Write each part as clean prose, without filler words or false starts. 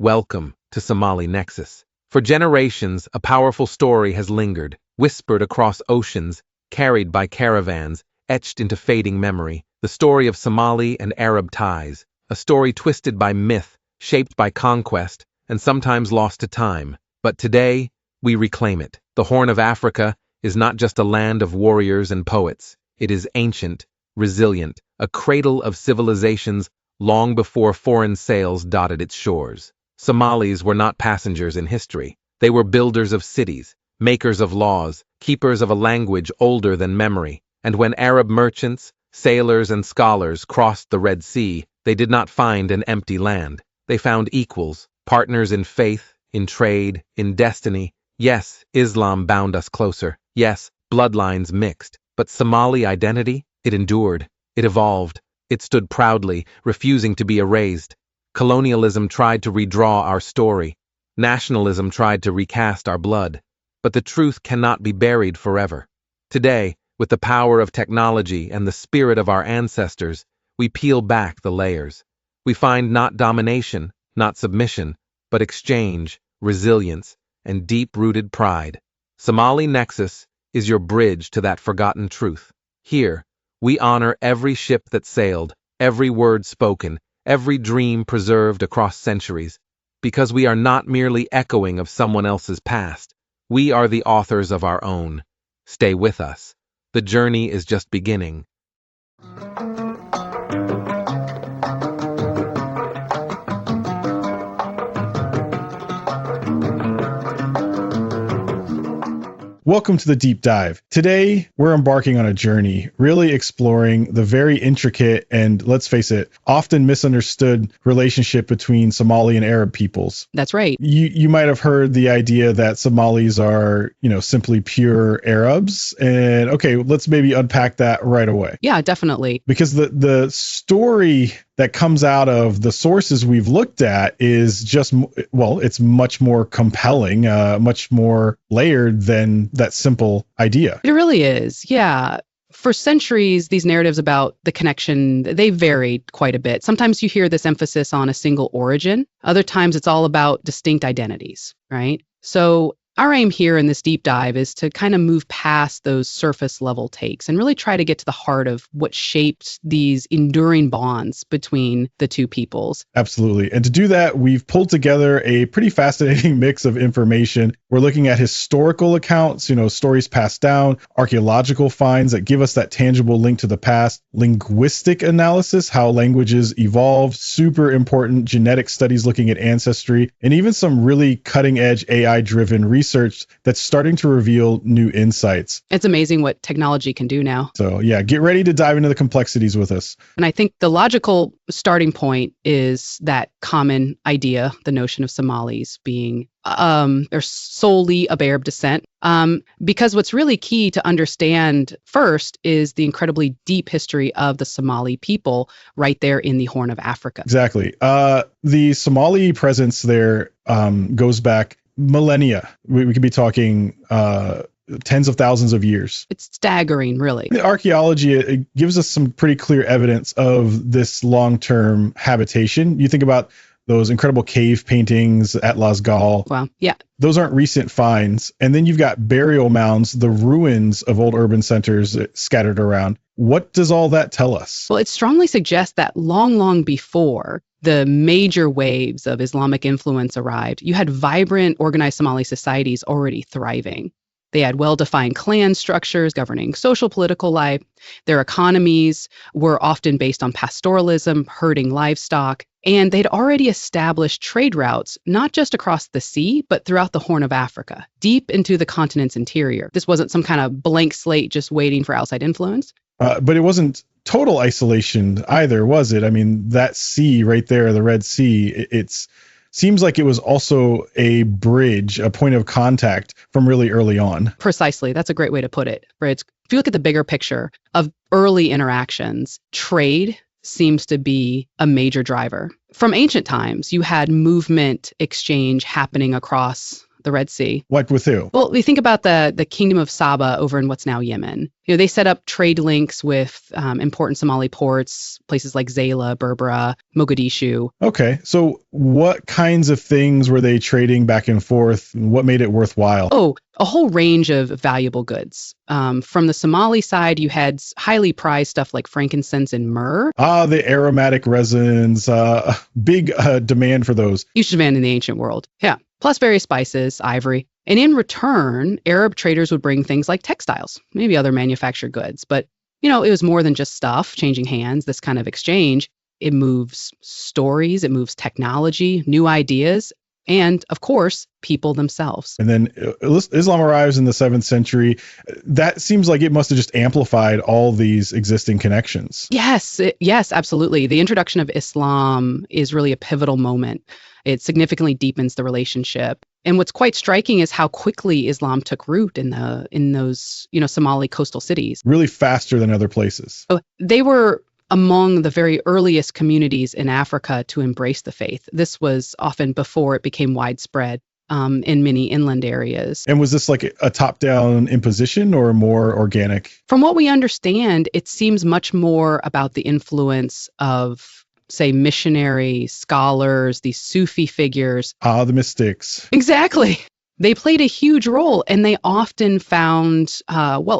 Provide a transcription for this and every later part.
welcome to Somali Nexus. For generations, a powerful story has lingered, whispered across oceans, carried by caravans, etched into fading memory. The story of Somali and Arab ties, a story twisted by myth, shaped by conquest, and sometimes lost to time. But today, we reclaim it. The Horn of Africa is not just a land of warriors and poets. It is ancient, resilient, a cradle of civilizations long before foreign sails dotted its shores. Somalis were not passengers in history. They were builders of cities, makers of laws, keepers of a language older than memory. And when Arab merchants, sailors, and scholars crossed the Red Sea, they did not find an empty land. They found equals, partners in faith, in trade, in destiny. Yes, Islam bound us closer. Yes, bloodlines mixed. But Somali identity? It endured. It evolved. It stood proudly, refusing to be erased. Colonialism tried to redraw our story. Nationalism tried to recast our blood. But the truth cannot be buried forever. Today, with the power of technology and the spirit of our ancestors, we peel back the layers. We find not domination, not submission, but exchange, resilience, and deep-rooted pride. Somali Nexus is your bridge to that forgotten truth. Here, we honor every ship that sailed, every word spoken, every dream preserved across centuries, because we are not merely echoing of someone else's past. We are the authors of our own. Stay with us. The journey is just beginning. Welcome to the Deep Dive. Today, we're embarking on a journey, really exploring the very intricate and, let's face it, often misunderstood relationship between Somali and Arab peoples. That's right. You might have heard the idea that Somalis are, simply pure Arabs. And okay, let's maybe unpack that right away. Yeah, definitely. Because the story that comes out of the sources we've looked at is just, it's much more compelling, much more layered than that simple idea. It really is. Yeah. For centuries, these narratives about the connection, they varied quite a bit. Sometimes you hear this emphasis on a single origin. Other times it's all about distinct identities, right? So our aim here in this deep dive is to kind of move past those surface level takes and really try to get to the heart of what shaped these enduring bonds between the two peoples. Absolutely. And to do that, we've pulled together a pretty fascinating mix of information. We're looking at historical accounts, stories passed down, archaeological finds that give us that tangible link to the past, linguistic analysis, how languages evolved, super important genetic studies looking at ancestry, and even some really cutting edge AI-driven research that's starting to reveal new insights. It's amazing what technology can do now. So yeah, get ready to dive into the complexities with us. And I think the logical starting point is that common idea, the notion of Somalis being they're solely of Arab descent. Because what's really key to understand first is the incredibly deep history of the Somali people right there in the Horn of Africa. Exactly. The Somali presence there goes back millennia. We could be talking tens of thousands of years. It's staggering, really. The archaeology, it gives us some pretty clear evidence of this long-term habitation. You think about those incredible cave paintings at Lasgal. Wow, yeah. Those aren't recent finds. And then you've got burial mounds, the ruins of old urban centers scattered around. What does all that tell us? Well, it strongly suggests that long before the major waves of Islamic influence arrived, you had vibrant, organized Somali societies already thriving. They had well-defined clan structures governing social political life. Their economies were often based on pastoralism, herding livestock, and they'd already established trade routes, not just across the sea, but throughout the Horn of Africa, deep into the continent's interior. This wasn't some kind of blank slate just waiting for outside influence. But it wasn't total isolation either, was it? I mean, that sea right there, the Red Sea, it's seems like it was also a bridge, a point of contact from really early on. Precisely. That's a great way to put it. Right? If you look at the bigger picture of early interactions, trade seems to be a major driver. From ancient times, you had movement exchange happening across the Red Sea. Like with who? Well, we think about the kingdom of Saba over in what's now Yemen. They set up trade links with important Somali ports, places like Zayla, Berbera, Mogadishu. Okay, so what kinds of things were they trading back and forth? What made it worthwhile? Oh, a whole range of valuable goods. From the Somali side, you had highly prized stuff like frankincense and myrrh. The aromatic resins, big demand for those. Huge demand in the ancient world. Yeah. Plus various spices, ivory. And in return, Arab traders would bring things like textiles, maybe other manufactured goods. But, it was more than just stuff changing hands, this kind of exchange. It moves stories, it moves technology, new ideas, and of course, people themselves. And then Islam arrives in the 7th century. That seems like it must have just amplified all these existing connections. Yes, absolutely. The introduction of Islam is really a pivotal moment. It significantly deepens the relationship. And what's quite striking is how quickly Islam took root in those, Somali coastal cities. Really faster than other places. Oh, they were among the very earliest communities in Africa to embrace the faith. This was often before it became widespread in many inland areas. And was this like a top-down imposition or more organic? From what we understand, it seems much more about the influence of, say, missionary scholars, these Sufi figures. The mystics. Exactly. They played a huge role, and they often found,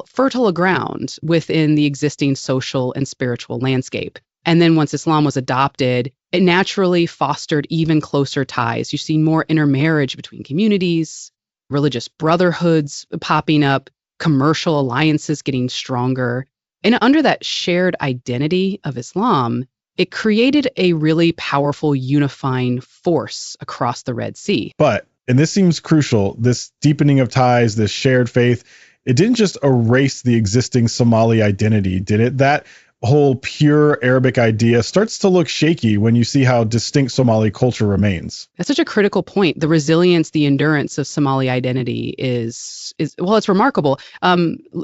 fertile ground within the existing social and spiritual landscape. And then once Islam was adopted, it naturally fostered even closer ties. You see more intermarriage between communities, religious brotherhoods popping up, commercial alliances getting stronger. And under that shared identity of Islam, it created a really powerful unifying force across the Red Sea. But, and this seems crucial, this deepening of ties, this shared faith, it didn't just erase the existing Somali identity, did it? That whole pure Arabic idea starts to look shaky when you see how distinct Somali culture remains. That's such a critical point. The resilience, the endurance of Somali identity is it's remarkable.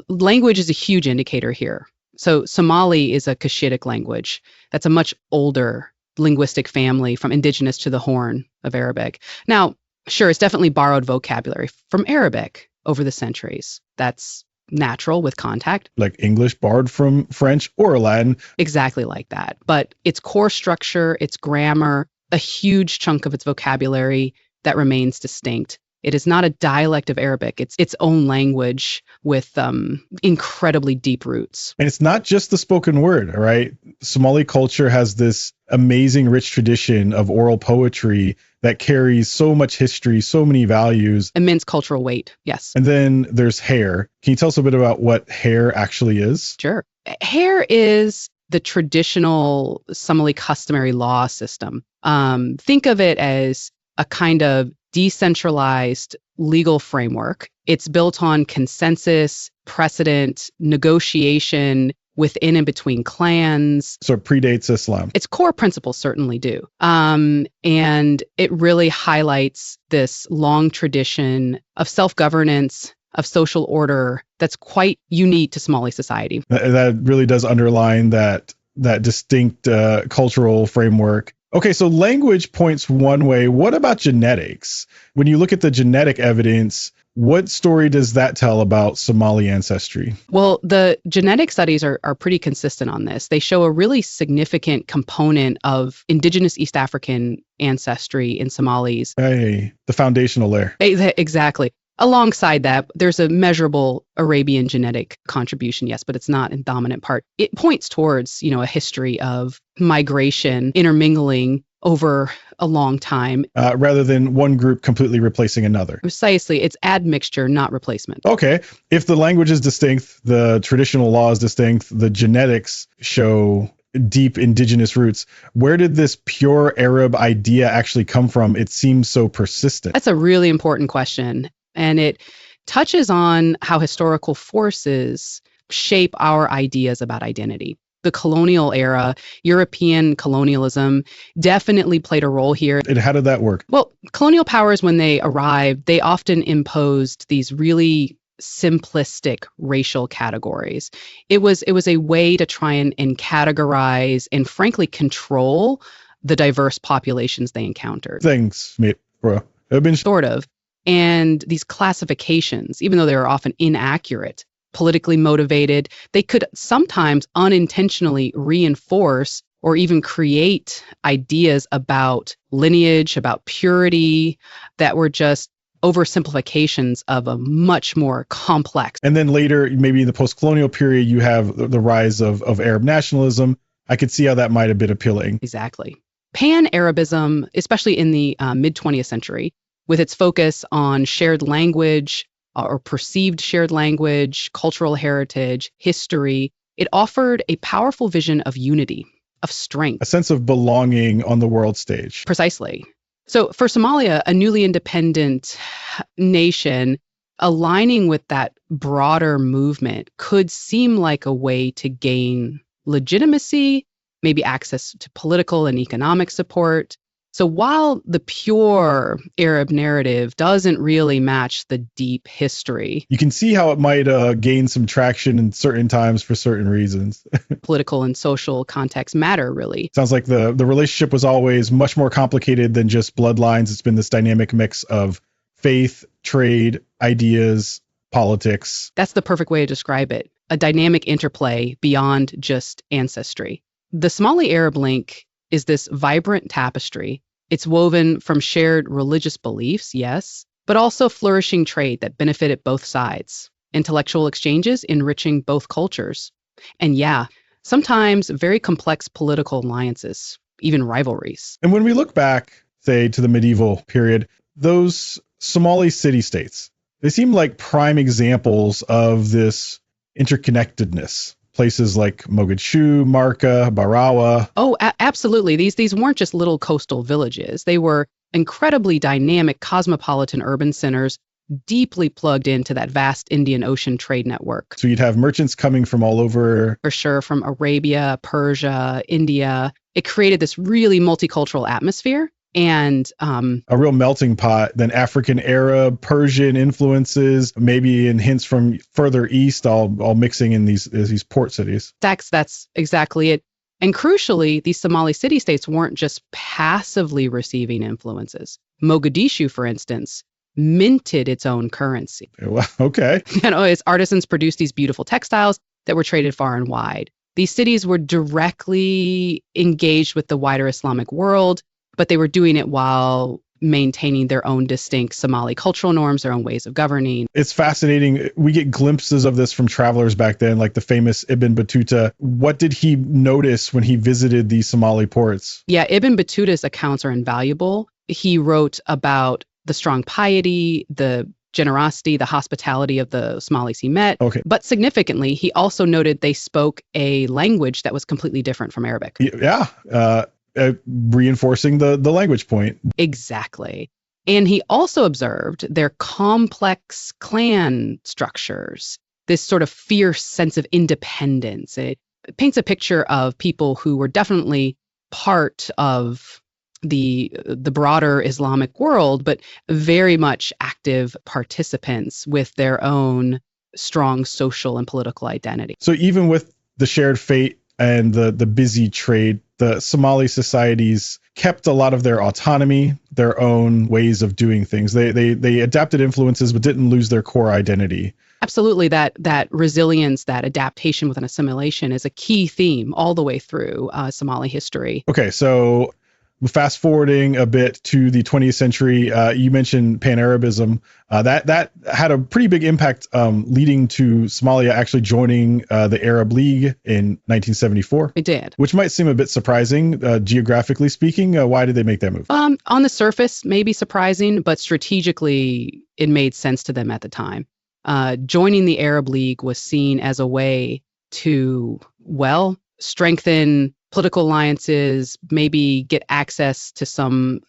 Language is a huge indicator here. So Somali is a Cushitic language. That's a much older linguistic family from indigenous to the Horn of Arabic. Now, sure, it's definitely borrowed vocabulary from Arabic over the centuries. That's natural with contact. Like English borrowed from French or Latin. Exactly like that. But its core structure, its grammar, a huge chunk of its vocabulary that remains distinct. It is not a dialect of Arabic. It's its own language with incredibly deep roots. And it's not just the spoken word, all right? Somali culture has this amazing, rich tradition of oral poetry that carries so much history, so many values. Immense cultural weight, yes. And then there's hair. Can you tell us a bit about what hair actually is? Sure. Hair is the traditional Somali customary law system. Think of it as a kind of decentralized legal framework. It's built on consensus, precedent, negotiation within and between clans. So it predates Islam. Its core principles certainly do. And it really highlights this long tradition of self-governance, of social order that's quite unique to Somali society. That really does underline that distinct cultural framework. Okay, so language points one way. What about genetics? When you look at the genetic evidence, what story does that tell about Somali ancestry? Well, the genetic studies are pretty consistent on this. They show a really significant component of indigenous East African ancestry in Somalis. Hey, the foundational layer. Exactly. Alongside that, there's a measurable Arabian genetic contribution, yes, but it's not in dominant part. It points towards, a history of migration, intermingling over a long time. Rather than one group completely replacing another. Precisely. It's admixture, not replacement. Okay. If the language is distinct, the traditional law is distinct, the genetics show deep indigenous roots. Where did this pure Arab idea actually come from? It seems so persistent. That's a really important question. And it touches on how historical forces shape our ideas about identity. The colonial era, European colonialism definitely played a role here. And how did that work? Well, colonial powers, when they arrived, they often imposed these really simplistic racial categories. It was a way to try and categorize and frankly control the diverse populations they encountered. Thanks, mate, bro. Sort of. And these classifications, even though they were often inaccurate, politically motivated, they could sometimes unintentionally reinforce or even create ideas about lineage, about purity, that were just oversimplifications of a much more complex. And then later, maybe in the post-colonial period, you have the rise of Arab nationalism. I could see how that might have been appealing. Exactly. Pan-Arabism, especially in the mid-20th century, with its focus on shared language or perceived shared language, cultural heritage, history, it offered a powerful vision of unity, of strength. A sense of belonging on the world stage. Precisely. So for Somalia, a newly independent nation, aligning with that broader movement could seem like a way to gain legitimacy, maybe access to political and economic support. So while the pure Arab narrative doesn't really match the deep history, you can see how it might gain some traction in certain times for certain reasons. Political and social context matter, really. Sounds like the relationship was always much more complicated than just bloodlines. It's been this dynamic mix of faith, trade, ideas, politics. That's the perfect way to describe it. A dynamic interplay beyond just ancestry. The Somali-Arab link is this vibrant tapestry. It's woven from shared religious beliefs, yes, but also flourishing trade that benefited both sides, intellectual exchanges enriching both cultures, and sometimes very complex political alliances, even rivalries. And when we look back, say, to the medieval period, those Somali city-states, they seem like prime examples of this interconnectedness. Places like Mogadishu, Marka, Barawa. Oh, absolutely. These weren't just little coastal villages. They were incredibly dynamic cosmopolitan urban centers, deeply plugged into that vast Indian Ocean trade network. So you'd have merchants coming from all over. For sure, from Arabia, Persia, India. It created this really multicultural atmosphere. And a real melting pot, then African, Arab, Persian influences, maybe in hints from further east, all mixing in these port cities. That's exactly it. And crucially, these Somali city-states weren't just passively receiving influences. Mogadishu, for instance, minted its own currency. Well, okay. Its artisans produced these beautiful textiles that were traded far and wide. These cities were directly engaged with the wider Islamic world, but they were doing it while maintaining their own distinct Somali cultural norms, their own ways of governing. It's fascinating. We get glimpses of this from travelers back then, like the famous Ibn Battuta. What did he notice when he visited these Somali ports? Yeah, Ibn Battuta's accounts are invaluable. He wrote about the strong piety, the generosity, the hospitality of the Somalis he met. Okay. But significantly, he also noted they spoke a language that was completely different from Arabic. Yeah. Reinforcing the language point. Exactly. And he also observed their complex clan structures, this sort of fierce sense of independence. It paints a picture of people who were definitely part of the broader Islamic world, but very much active participants with their own strong social and political identity. So even with the shared fate and the busy trade, the Somali societies kept a lot of their autonomy, their own ways of doing things. They adapted influences, but didn't lose their core identity. Absolutely. That resilience, that adaptation with an assimilation is a key theme all the way through Somali history. Okay, so fast forwarding a bit to the 20th century, you mentioned Pan-Arabism. That had a pretty big impact, leading to Somalia actually joining the Arab League in 1974. It did. Which might seem a bit surprising, geographically speaking. Why did they make that move? On the surface, maybe surprising, but strategically, it made sense to them at the time. Joining the Arab League was seen as a way to, strengthen political alliances, maybe get access to some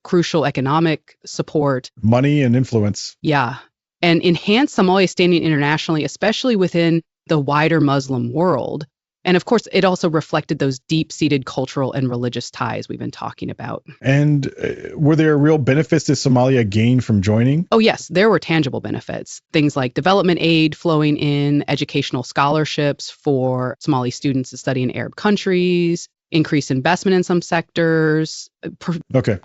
crucial economic support. Money and influence. Yeah. And enhance Somalia's standing internationally, especially within the wider Muslim world. And of course, it also reflected those deep-seated cultural and religious ties we've been talking about. And were there real benefits that Somalia gained from joining? Oh, yes, there were tangible benefits. Things like development aid flowing in, educational scholarships for Somali students to study in Arab countries, increased investment in some sectors. Okay.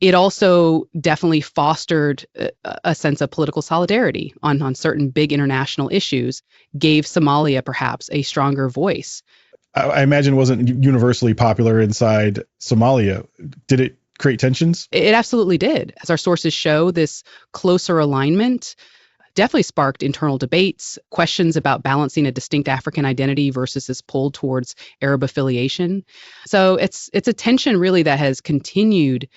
It also definitely fostered a sense of political solidarity on certain big international issues, gave Somalia perhaps a stronger voice. I imagine it wasn't universally popular inside Somalia. Did it create tensions? It absolutely did. As our sources show, this closer alignment definitely sparked internal debates, questions about balancing a distinct African identity versus this pull towards Arab affiliation. So it's a tension really that has continued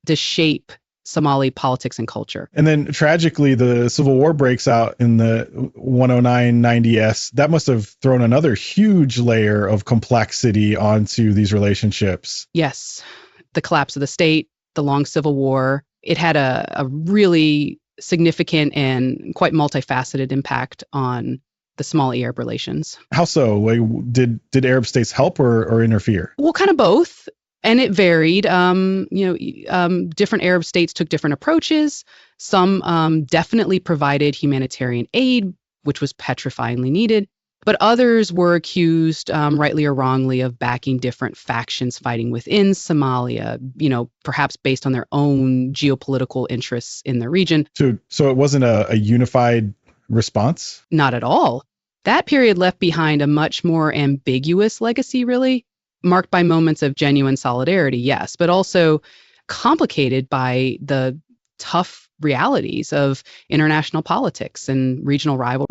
to shape Somali politics and culture. And then tragically, the civil war breaks out in the 109-90s. That must have thrown another huge layer of complexity onto these relationships. Yes, the collapse of the state, the long civil war, it had a really significant and quite multifaceted impact on the Somali-Arab relations. How so? Like, did Arab states help or interfere? Well, kind of both. And it varied. Different Arab states took different approaches. Some definitely provided humanitarian aid, which was petrifyingly needed. But others were accused, rightly or wrongly, of backing different factions fighting within Somalia, perhaps based on their own geopolitical interests in the region. So it wasn't a unified response? Not at all. That period left behind a much more ambiguous legacy, really, marked by moments of genuine solidarity, yes, but also complicated by the tough realities of international politics and regional rivalry.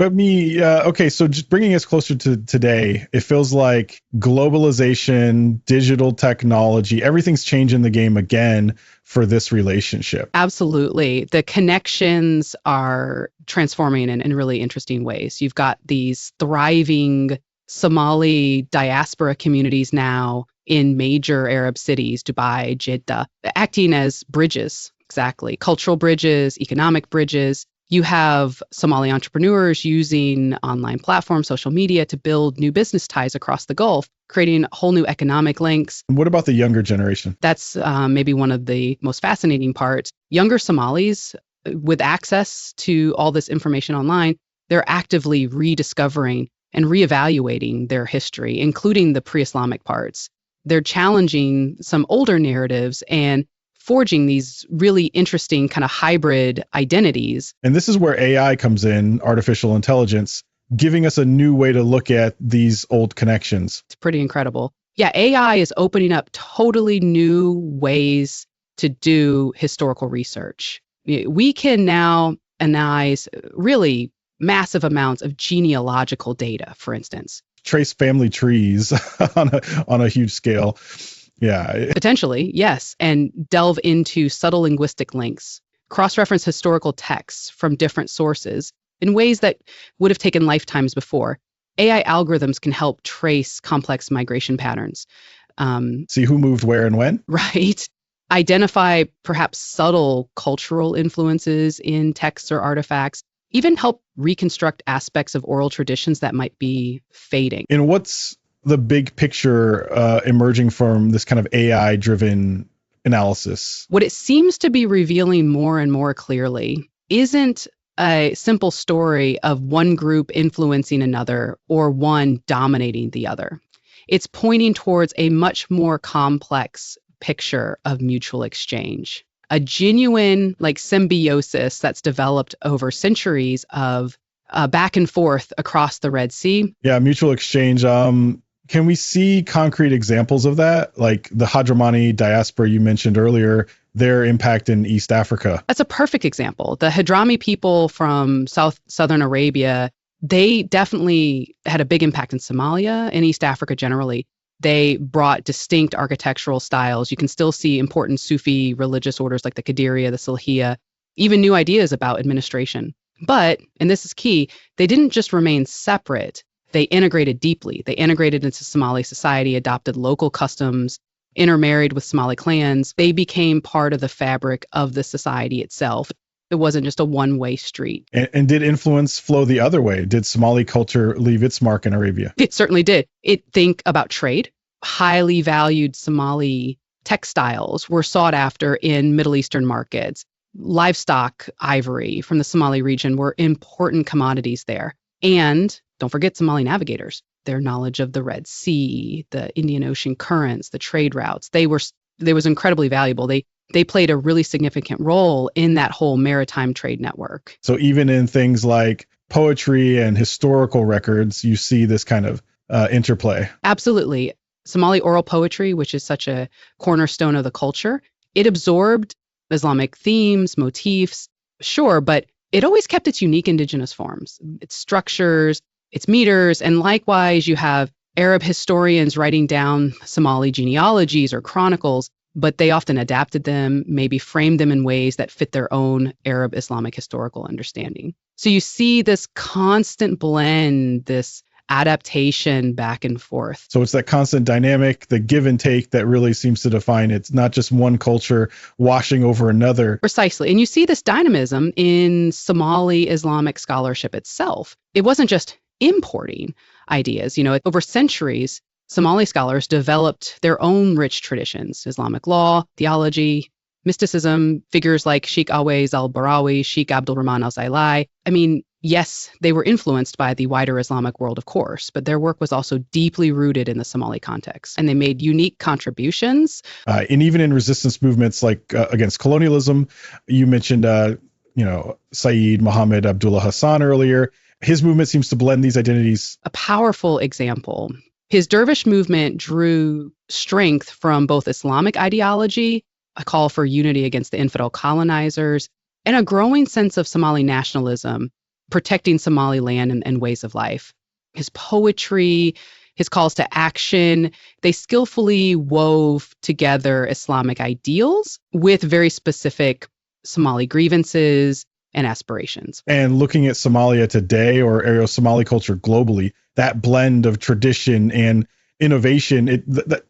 Okay, so just bringing us closer to today, it feels like globalization, digital technology, everything's changing the game again for this relationship. Absolutely. The connections are transforming in really interesting ways. You've got these thriving Somali diaspora communities now in major Arab cities, Dubai, Jeddah, acting as bridges, exactly, cultural bridges, economic bridges. You have Somali entrepreneurs using online platforms, social media to build new business ties across the Gulf, creating whole new economic links. What about the younger generation? That's maybe one of the most fascinating parts. Younger Somalis, with access to all this information online, they're actively rediscovering and reevaluating their history, including the pre-Islamic parts. They're challenging some older narratives and forging these really interesting kind of hybrid identities. And this is where AI comes in, artificial intelligence, giving us a new way to look at these old connections. It's pretty incredible. Yeah, AI is opening up totally new ways to do historical research. We can now analyze really massive amounts of genealogical data, for instance. Trace family trees on a huge scale. Yeah. Potentially, yes. And delve into subtle linguistic links, cross-reference historical texts from different sources in ways that would have taken lifetimes before. AI algorithms can help trace complex migration patterns. See who moved where and when? Right. Identify perhaps subtle cultural influences in texts or artifacts. Even help reconstruct aspects of oral traditions that might be fading. And what's the big picture emerging from this kind of AI-driven analysis? What it seems to be revealing more and more clearly isn't a simple story of one group influencing another or one dominating the other. It's pointing towards a much more complex picture of mutual exchange. A genuine symbiosis that's developed over centuries of back and forth across the Red Sea. Yeah, mutual exchange. Can we see concrete examples of that? Like the Hadramani diaspora you mentioned earlier, their impact in East Africa. That's a perfect example. The Hadrami people from southern Arabia, they definitely had a big impact in Somalia and East Africa generally. They brought distinct architectural styles. You can still see important Sufi religious orders like the Qadiriya, the Silhiya, even new ideas about administration. But, and this is key, they didn't just remain separate. They integrated deeply. They integrated into Somali society, adopted local customs, intermarried with Somali clans. They became part of the fabric of the society itself. It wasn't just a one-way street. And did influence flow the other way? Did Somali culture leave its mark in Arabia? It certainly did. Think about trade. Highly valued Somali textiles were sought after in Middle Eastern markets. Livestock, ivory from the Somali region were important commodities there. And don't forget Somali navigators. Their knowledge of the Red Sea, the Indian Ocean currents, the trade routes, they was incredibly valuable. They they played a really significant role in that whole maritime trade network. So even in things like poetry and historical records, you see this kind of interplay. Absolutely. Somali oral poetry, which is such a cornerstone of the culture, it absorbed Islamic themes, motifs, sure, but it always kept its unique indigenous forms, its structures, its meters, and likewise you have Arab historians writing down Somali genealogies or chronicles, but they often adapted them, maybe framed them in ways that fit their own Arab Islamic historical understanding. So you see this constant blend, this adaptation back and forth. So it's that constant dynamic, the give and take that really seems to define it. It's not just one culture washing over another. Precisely. And you see this dynamism in Somali Islamic scholarship itself. It wasn't just importing ideas. Over centuries, Somali scholars developed their own rich traditions, Islamic law, theology, mysticism, figures like Sheikh Awais al-Barawi, Sheikh Abdul Rahman al-Zailai. Yes, they were influenced by the wider Islamic world, of course, but their work was also deeply rooted in the Somali context, and they made unique contributions. And even in resistance movements like against colonialism, you mentioned, Sayyid Muhammad Abdullah Hassan earlier. His movement seems to blend these identities. A powerful example. His dervish movement drew strength from both Islamic ideology, a call for unity against the infidel colonizers, and a growing sense of Somali nationalism, protecting Somaliland and ways of life. His poetry, his calls to action, they skillfully wove together Islamic ideals with very specific Somali grievances and aspirations. And looking at Somalia today or Aryo-Somali culture globally, that blend of tradition and innovation, it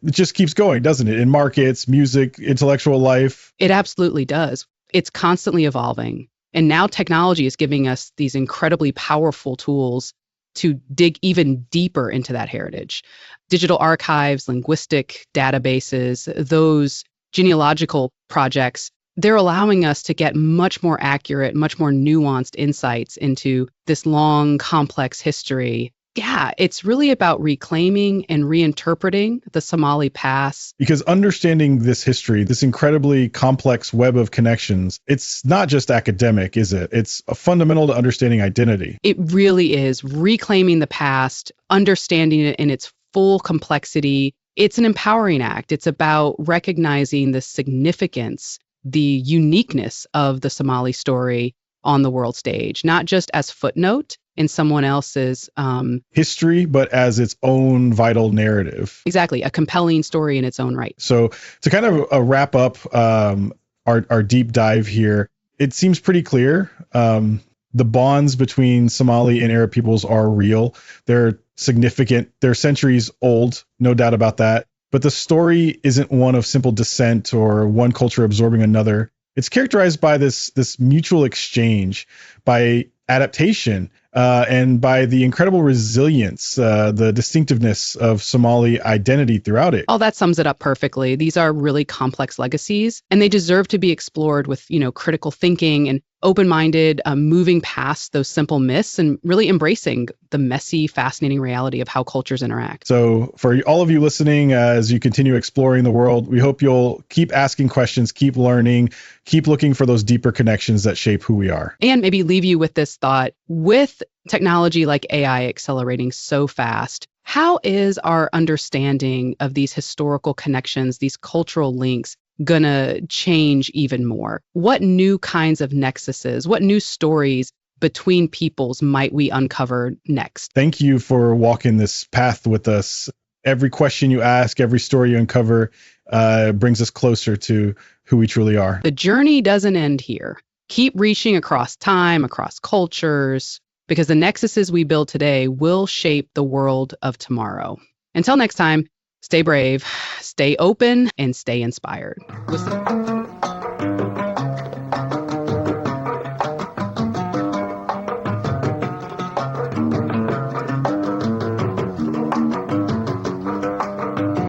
just keeps going, doesn't it? In markets, music, intellectual life. It absolutely does. It's constantly evolving. And now technology is giving us these incredibly powerful tools to dig even deeper into that heritage. Digital archives, linguistic databases, those genealogical projects, they're allowing us to get much more accurate, much more nuanced insights into this long, complex history. Yeah, it's really about reclaiming and reinterpreting the Somali past. Because understanding this history, this incredibly complex web of connections, it's not just academic, is it? It's fundamental to understanding identity. It really is. Reclaiming the past, understanding it in its full complexity. It's an empowering act. It's about recognizing the significance, the uniqueness of the Somali story on the world stage, not just as footnote in someone else's history, but as its own vital narrative. Exactly, a compelling story in its own right. So to kind of wrap up our deep dive here, it seems pretty clear. The bonds between Somali and Arab peoples are real. They're significant. They're centuries old, no doubt about that. But the story isn't one of simple descent or one culture absorbing another. It's characterized by this mutual exchange, by adaptation, and by the incredible resilience, the distinctiveness of Somali identity throughout it. Oh, that sums it up perfectly. These are really complex legacies, and they deserve to be explored with, critical thinking and open-minded, moving past those simple myths and really embracing the messy, fascinating reality of how cultures interact. So for all of you listening, as you continue exploring the world, we hope you'll keep asking questions, keep learning, keep looking for those deeper connections that shape who we are. And maybe leave you with this thought: with technology like AI accelerating so fast, how is our understanding of these historical connections, these cultural links, gonna change even more? What new kinds of nexuses, what new stories between peoples might we uncover next? Thank you for walking this path with us. Every question you ask, every story you uncover brings us closer to who we truly are. The journey doesn't end here. Keep reaching across time, across cultures, because the nexuses we build today will shape the world of tomorrow. Until next time, stay brave, stay open, and stay inspired. Listen.